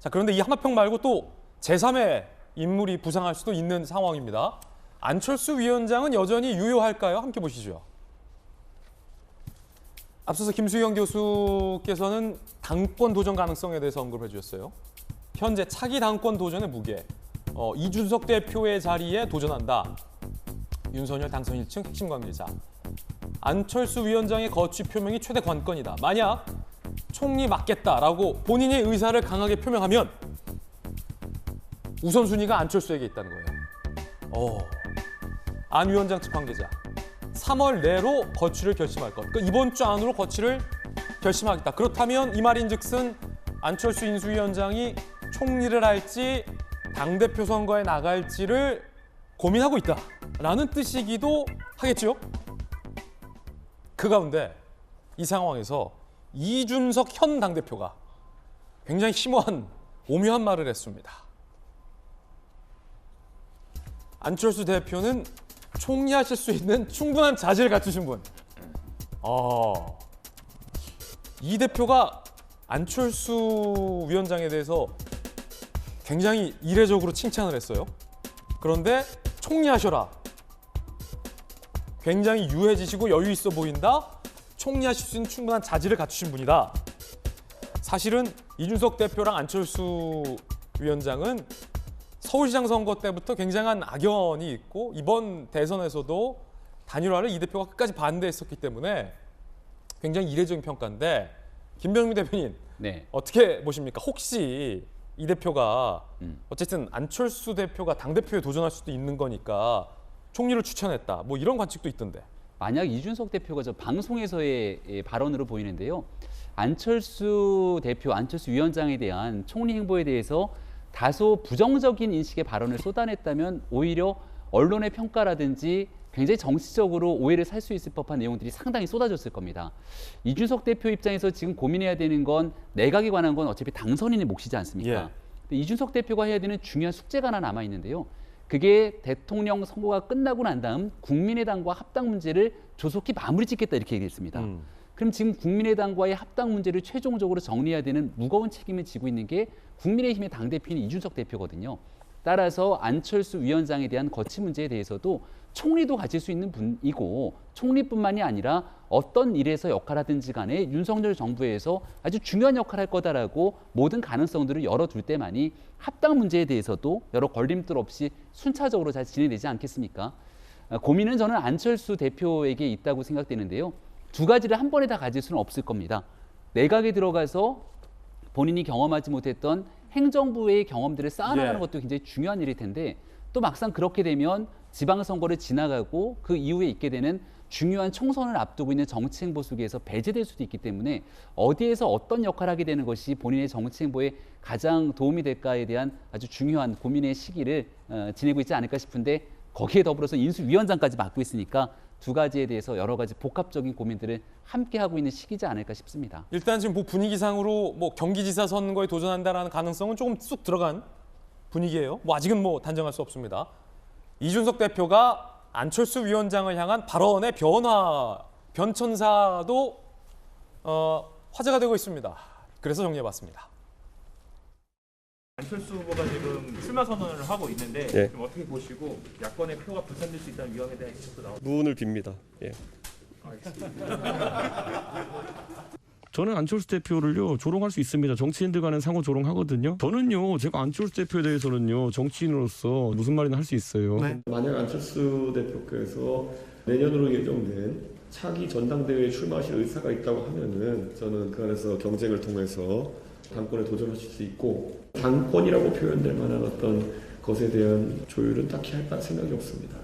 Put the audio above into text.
자, 그런데 이 하마평 말고 또 제3의 인물이 부상할 수도 있는 상황입니다. 안철수 위원장은 여전히 유효할까요? 함께 보시죠. 앞서서 김수영 교수께서는 당권 도전 가능성에 대해서 언급해 주셨어요. 현재 차기 당권 도전의 무게, 이준석 대표의 자리에 도전한다. 윤석열 당선 1층 핵심 관계자. 안철수 위원장의 거취 표명이 최대 관건이다. 만약 총리 맡겠다라고 본인의 의사를 강하게 표명하면 우선순위가 안철수에게 있다는 거예요. 안 위원장 측 관계자. 3월 내로 거취를 결심할 것. 그러니까 이번 주 안으로 거취를 결심하겠다. 그렇다면 이 말인즉슨 안철수 인수위원장이 총리를 할지 당대표 선거에 나갈지를 고민하고 있다라는 뜻이기도 하겠죠. 그 가운데 이 상황에서 이준석 현 당대표가 굉장히 심오한 오묘한 말을 했습니다. 안철수 대표는 총리하실 수 있는 충분한 자질을 갖추신 분. 이 대표가 안철수 위원장에 대해서 굉장히 이례적으로 칭찬을 했어요. 그런데 총리하셔라. 굉장히 유해지시고 여유 있어 보인다. 총리하실 수 있는 충분한 자질을 갖추신 분이다. 사실은 이준석 대표랑 안철수 위원장은 서울시장 선거 때부터 굉장한 악연이 있고 이번 대선에서도 단일화를 이 대표가 끝까지 반대했었기 때문에 굉장히 이례적인 평가인데 김병민 대표님 네. 어떻게 보십니까? 혹시 이 대표가 어쨌든 안철수 대표가 당대표에 도전할 수도 있는 거니까 총리를 추천했다. 뭐 이런 관측도 있던데. 만약 이준석 대표가 저 방송에서의 발언으로 보이는데요. 안철수 대표, 안철수 위원장에 대한 총리 행보에 대해서 다소 부정적인 인식의 발언을 쏟아냈다면 오히려 언론의 평가라든지 굉장히 정치적으로 오해를 살 수 있을 법한 내용들이 상당히 쏟아졌을 겁니다. 이준석 대표 입장에서 지금 고민해야 되는 건 내각에 관한 건 어차피 당선인의 몫이지 않습니까? 예. 근데 이준석 대표가 해야 되는 중요한 숙제가 하나 남아 있는데요. 그게 대통령 선거가 끝나고 난 다음 국민의당과 합당 문제를 조속히 마무리 짓겠다 이렇게 얘기했습니다. 그럼 지금 국민의당과의 합당 문제를 최종적으로 정리해야 되는 무거운 책임을 지고 있는 게 국민의힘의 당대표인 이준석 대표거든요. 따라서 안철수 위원장에 대한 거취 문제에 대해서도 총리도 가질 수 있는 분이고 총리뿐만이 아니라 어떤 일에서 역할하든지 간에 윤석열 정부에서 아주 중요한 역할을 할 거다라고 모든 가능성들을 열어둘 때만이 합당 문제에 대해서도 여러 걸림돌 없이 순차적으로 잘 진행되지 않겠습니까? 고민은 저는 안철수 대표에게 있다고 생각되는데요. 두 가지를 한 번에 다 가질 수는 없을 겁니다. 내각에 들어가서 본인이 경험하지 못했던 행정부의 경험들을 쌓아나가는 것도 굉장히 중요한 일일 텐데 또 막상 그렇게 되면 지방선거를 지나가고 그 이후에 있게 되는 중요한 총선을 앞두고 있는 정치 행보 속에서 배제될 수도 있기 때문에 어디에서 어떤 역할을 하게 되는 것이 본인의 정치 행보에 가장 도움이 될까에 대한 아주 중요한 고민의 시기를 지내고 있지 않을까 싶은데 거기에 더불어서 인수위원장까지 맡고 있으니까 두 가지에 대해서 여러 가지 복합적인 고민들을 함께 하고 있는 시기지 않을까 싶습니다. 일단 지금 뭐 분위기상으로 뭐 경기지사 선거에 도전한다라는 가능성은 조금 쑥 들어간 분위기예요. 뭐 아직은 뭐 단정할 수 없습니다. 이준석 대표가 안철수 위원장을 향한 발언의 변천사도 화제가 되고 있습니다. 그래서 정리해봤습니다. 안철수 후보가 지금 출마 선언을 하고 있는데 예. 좀 어떻게 보시고 야권의 표가 분산될 수 있다는 위험에 대한 지적도 나오고 무운을 빕니다. 예. 저는 안철수 대표를요 조롱할 수 있습니다. 정치인들 간은 상호 조롱하거든요. 저는요 제가 안철수 대표에 대해서는요 정치인으로서 무슨 말이나 할 수 있어요. 만약 안철수 대표께서 내년으로 예정된 차기 전당대회에 출마하실 의사가 있다고 하면은 저는 그 안에서 경쟁을 통해서 당권에 도전하실 수 있고 당권이라고 표현될 만한 어떤 것에 대한 조율은 딱히 할 생각이 없습니다.